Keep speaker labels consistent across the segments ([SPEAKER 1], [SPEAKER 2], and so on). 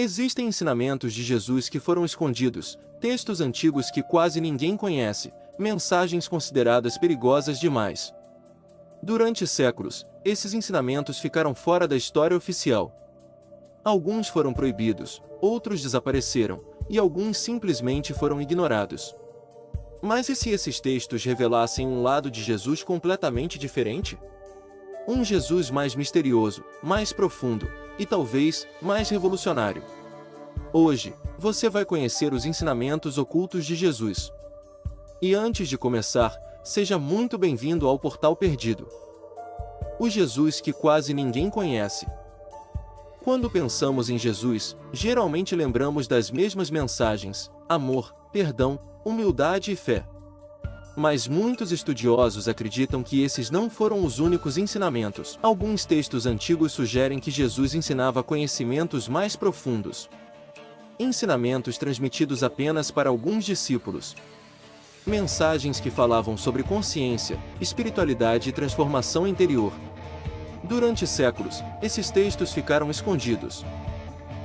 [SPEAKER 1] Existem ensinamentos de Jesus que foram escondidos, textos antigos que quase ninguém conhece, mensagens consideradas perigosas demais. Durante séculos, esses ensinamentos ficaram fora da história oficial. Alguns foram proibidos, outros desapareceram, e alguns simplesmente foram ignorados. Mas e se esses textos revelassem um lado de Jesus completamente diferente? Um Jesus mais misterioso, mais profundo, e talvez, mais revolucionário. Hoje, você vai conhecer os ensinamentos ocultos de Jesus. E antes de começar, seja muito bem-vindo ao Portal Perdido. O Jesus que quase ninguém conhece. Quando pensamos em Jesus, geralmente lembramos das mesmas mensagens: amor, perdão, humildade e fé. Mas muitos estudiosos acreditam que esses não foram os únicos ensinamentos. Alguns textos antigos sugerem que Jesus ensinava conhecimentos mais profundos. Ensinamentos transmitidos apenas para alguns discípulos. Mensagens que falavam sobre consciência, espiritualidade e transformação interior. Durante séculos, esses textos ficaram escondidos.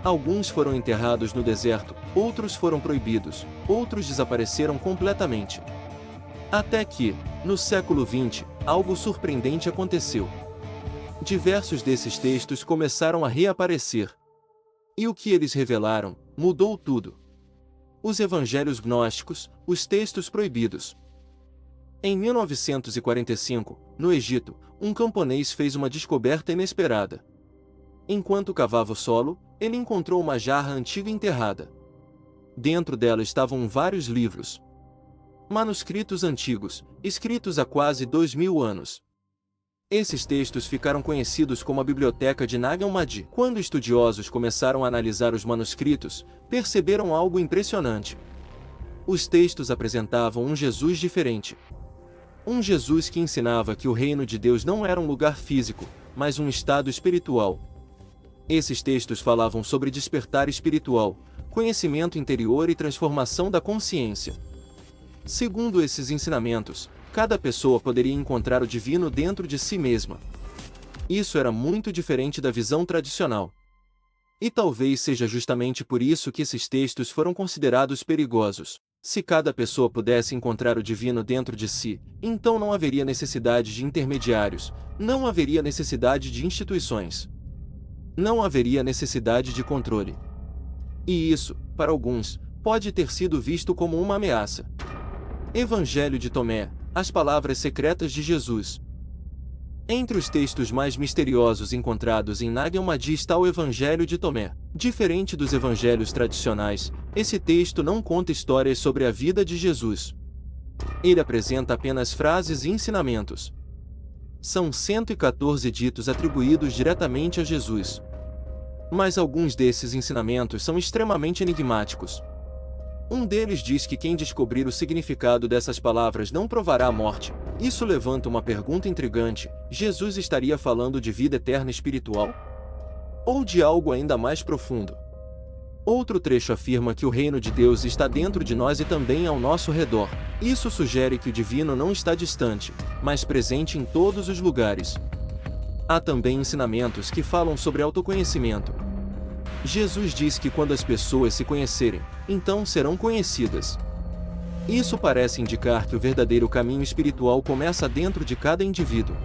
[SPEAKER 1] Alguns foram enterrados no deserto, outros foram proibidos, outros desapareceram completamente. Até que, no século XX, algo surpreendente aconteceu. Diversos desses textos começaram a reaparecer. E o que eles revelaram mudou tudo. Os evangelhos gnósticos, os textos proibidos. Em 1945, no Egito, um camponês fez uma descoberta inesperada. Enquanto cavava o solo, ele encontrou uma jarra antiga enterrada. Dentro dela estavam vários livros. Manuscritos antigos, escritos há quase 2000 anos. Esses textos ficaram conhecidos como a Biblioteca de Nag Hammadi. Quando estudiosos começaram a analisar os manuscritos, perceberam algo impressionante. Os textos apresentavam um Jesus diferente. Um Jesus que ensinava que o reino de Deus não era um lugar físico, mas um estado espiritual. Esses textos falavam sobre despertar espiritual, conhecimento interior e transformação da consciência. Segundo esses ensinamentos, cada pessoa poderia encontrar o divino dentro de si mesma. Isso era muito diferente da visão tradicional. E talvez seja justamente por isso que esses textos foram considerados perigosos. Se cada pessoa pudesse encontrar o divino dentro de si, então não haveria necessidade de intermediários, não haveria necessidade de instituições. Não haveria necessidade de controle. E isso, para alguns, pode ter sido visto como uma ameaça. Evangelho de Tomé, as palavras secretas de Jesus. Entre os textos mais misteriosos encontrados em Nag Hammadi está o Evangelho de Tomé. Diferente dos evangelhos tradicionais, esse texto não conta histórias sobre a vida de Jesus. Ele apresenta apenas frases e ensinamentos. São 114 ditos atribuídos diretamente a Jesus. Mas alguns desses ensinamentos são extremamente enigmáticos. Um deles diz que quem descobrir o significado dessas palavras não provará a morte. Isso levanta uma pergunta intrigante: Jesus estaria falando de vida eterna espiritual? Ou de algo ainda mais profundo? Outro trecho afirma que o reino de Deus está dentro de nós e também ao nosso redor. Isso sugere que o divino não está distante, mas presente em todos os lugares. Há também ensinamentos que falam sobre autoconhecimento. Jesus diz que quando as pessoas se conhecerem, então serão conhecidas. Isso parece indicar que o verdadeiro caminho espiritual começa dentro de cada indivíduo.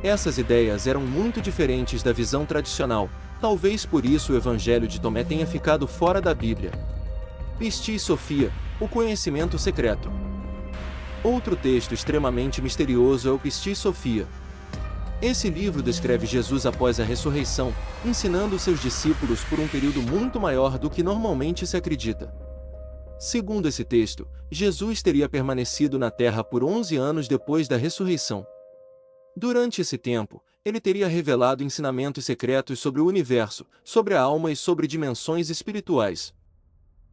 [SPEAKER 1] Essas ideias eram muito diferentes da visão tradicional, talvez por isso o Evangelho de Tomé tenha ficado fora da Bíblia. Pistis Sophia, o conhecimento secreto. Outro texto extremamente misterioso é o Pistis Sophia. Esse livro descreve Jesus após a ressurreição, ensinando seus discípulos por um período muito maior do que normalmente se acredita. Segundo esse texto, Jesus teria permanecido na Terra por 11 anos depois da ressurreição. Durante esse tempo, ele teria revelado ensinamentos secretos sobre o universo, sobre a alma e sobre dimensões espirituais.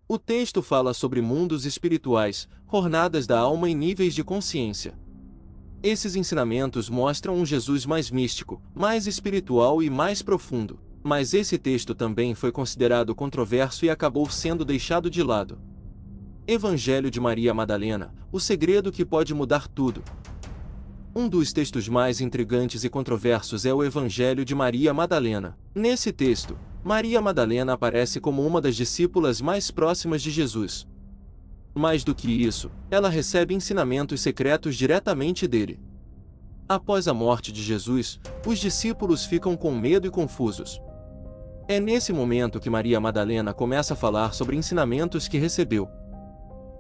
[SPEAKER 1] O texto fala sobre mundos espirituais, jornadas da alma e níveis de consciência. Esses ensinamentos mostram um Jesus mais místico, mais espiritual e mais profundo. Mas esse texto também foi considerado controverso e acabou sendo deixado de lado. Evangelho de Maria Madalena, o segredo que pode mudar tudo. Um dos textos mais intrigantes e controversos é o Evangelho de Maria Madalena. Nesse texto, Maria Madalena aparece como uma das discípulas mais próximas de Jesus. Mais do que isso, ela recebe ensinamentos secretos diretamente dele. Após a morte de Jesus, os discípulos ficam com medo e confusos. É nesse momento que Maria Madalena começa a falar sobre ensinamentos que recebeu.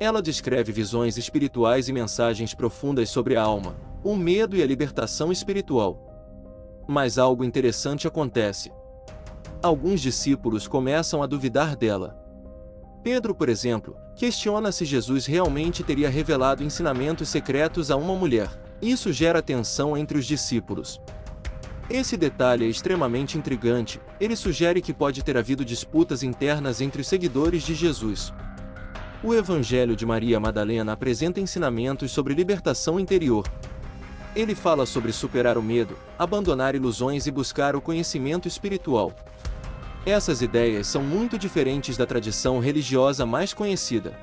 [SPEAKER 1] Ela descreve visões espirituais e mensagens profundas sobre a alma, o medo e a libertação espiritual. Mas algo interessante acontece. Alguns discípulos começam a duvidar dela. Pedro, por exemplo, questiona se Jesus realmente teria revelado ensinamentos secretos a uma mulher. Isso gera tensão entre os discípulos. Esse detalhe é extremamente intrigante. Ele sugere que pode ter havido disputas internas entre os seguidores de Jesus. O Evangelho de Maria Madalena apresenta ensinamentos sobre libertação interior. Ele fala sobre superar o medo, abandonar ilusões e buscar o conhecimento espiritual. Essas ideias são muito diferentes da tradição religiosa mais conhecida.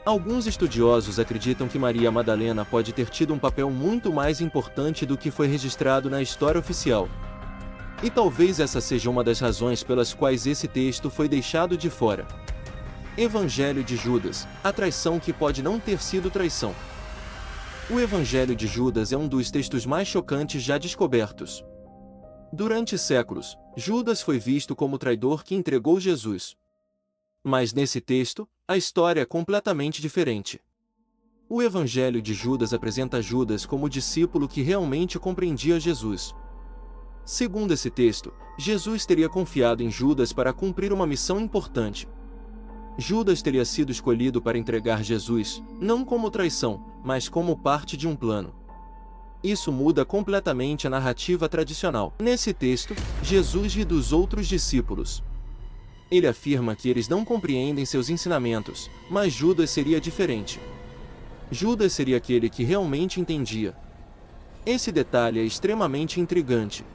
[SPEAKER 1] Alguns estudiosos acreditam que Maria Madalena pode ter tido um papel muito mais importante do que foi registrado na história oficial. E talvez essa seja uma das razões pelas quais esse texto foi deixado de fora. Evangelho de Judas, a traição que pode não ter sido traição. O Evangelho de Judas é um dos textos mais chocantes já descobertos. Durante séculos, Judas foi visto como o traidor que entregou Jesus. Mas nesse texto, a história é completamente diferente. O Evangelho de Judas apresenta Judas como o discípulo que realmente compreendia Jesus. Segundo esse texto, Jesus teria confiado em Judas para cumprir uma missão importante. Judas teria sido escolhido para entregar Jesus, não como traição, mas como parte de um plano. Isso muda completamente a narrativa tradicional. Nesse texto, Jesus ri dos outros discípulos. Ele afirma que eles não compreendem seus ensinamentos, mas Judas seria diferente. Judas seria aquele que realmente entendia. Esse detalhe é extremamente intrigante.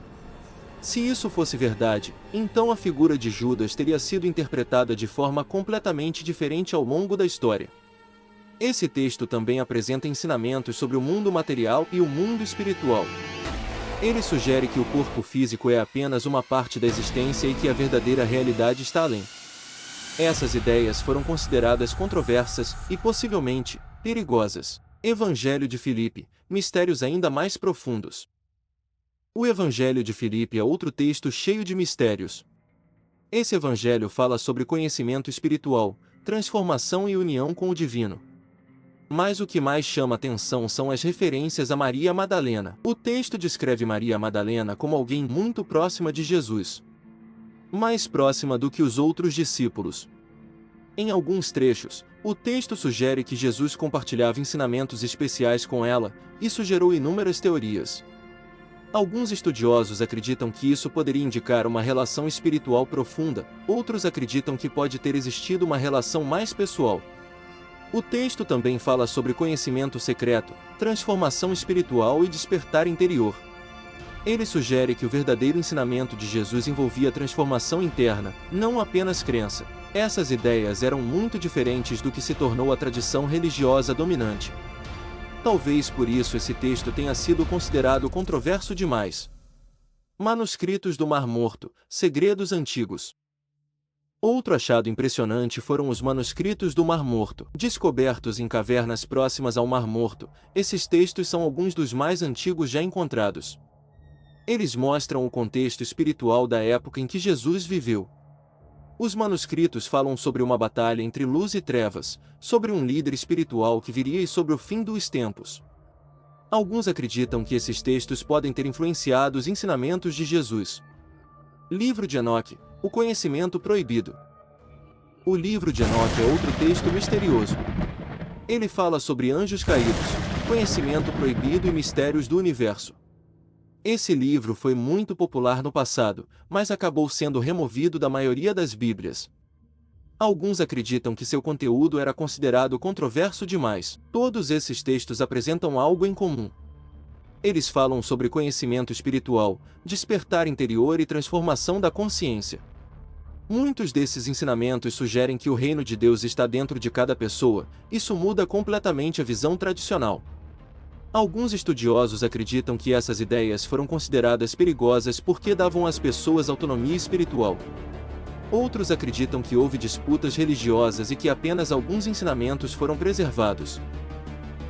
[SPEAKER 1] Se isso fosse verdade, então a figura de Judas teria sido interpretada de forma completamente diferente ao longo da história. Esse texto também apresenta ensinamentos sobre o mundo material e o mundo espiritual. Ele sugere que o corpo físico é apenas uma parte da existência e que a verdadeira realidade está além. Essas ideias foram consideradas controversas e, possivelmente, perigosas. Evangelho de Filipe, mistérios ainda mais profundos. O Evangelho de Filipe é outro texto cheio de mistérios. Esse evangelho fala sobre conhecimento espiritual, transformação e união com o divino. Mas o que mais chama atenção são as referências a Maria Madalena. O texto descreve Maria Madalena como alguém muito próxima de Jesus. Mais próxima do que os outros discípulos. Em alguns trechos, o texto sugere que Jesus compartilhava ensinamentos especiais com ela, e isso gerou inúmeras teorias. Alguns estudiosos acreditam que isso poderia indicar uma relação espiritual profunda, outros acreditam que pode ter existido uma relação mais pessoal. O texto também fala sobre conhecimento secreto, transformação espiritual e despertar interior. Ele sugere que o verdadeiro ensinamento de Jesus envolvia transformação interna, não apenas crença. Essas ideias eram muito diferentes do que se tornou a tradição religiosa dominante. Talvez por isso esse texto tenha sido considerado controverso demais. Manuscritos do Mar Morto, segredos antigos. Outro achado impressionante foram os manuscritos do Mar Morto. Descobertos em cavernas próximas ao Mar Morto, esses textos são alguns dos mais antigos já encontrados. Eles mostram o contexto espiritual da época em que Jesus viveu. Os manuscritos falam sobre uma batalha entre luz e trevas, sobre um líder espiritual que viria e sobre o fim dos tempos. Alguns acreditam que esses textos podem ter influenciado os ensinamentos de Jesus. Livro de Enoque, o conhecimento proibido. O livro de Enoque é outro texto misterioso. Ele fala sobre anjos caídos, conhecimento proibido e mistérios do universo. Esse livro foi muito popular no passado, mas acabou sendo removido da maioria das Bíblias. Alguns acreditam que seu conteúdo era considerado controverso demais. Todos esses textos apresentam algo em comum. Eles falam sobre conhecimento espiritual, despertar interior e transformação da consciência. Muitos desses ensinamentos sugerem que o reino de Deus está dentro de cada pessoa. Isso muda completamente a visão tradicional. Alguns estudiosos acreditam que essas ideias foram consideradas perigosas porque davam às pessoas autonomia espiritual. Outros acreditam que houve disputas religiosas e que apenas alguns ensinamentos foram preservados.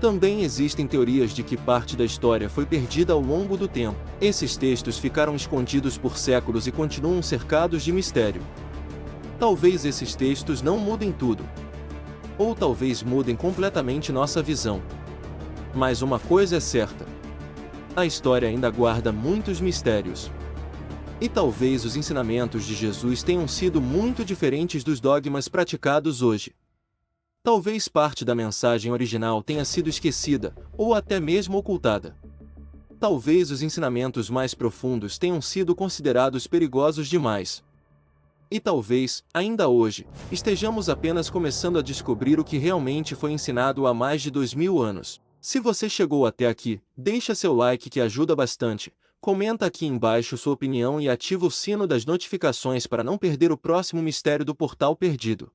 [SPEAKER 1] Também existem teorias de que parte da história foi perdida ao longo do tempo. Esses textos ficaram escondidos por séculos e continuam cercados de mistério. Talvez esses textos não mudem tudo. Ou talvez mudem completamente nossa visão. Mas uma coisa é certa: a história ainda guarda muitos mistérios. E talvez os ensinamentos de Jesus tenham sido muito diferentes dos dogmas praticados hoje. Talvez parte da mensagem original tenha sido esquecida, ou até mesmo ocultada. Talvez os ensinamentos mais profundos tenham sido considerados perigosos demais. E talvez, ainda hoje, estejamos apenas começando a descobrir o que realmente foi ensinado há mais de 2000 anos. Se você chegou até aqui, deixa seu like que ajuda bastante, comenta aqui embaixo sua opinião e ativa o sino das notificações para não perder o próximo mistério do Portal Perdido.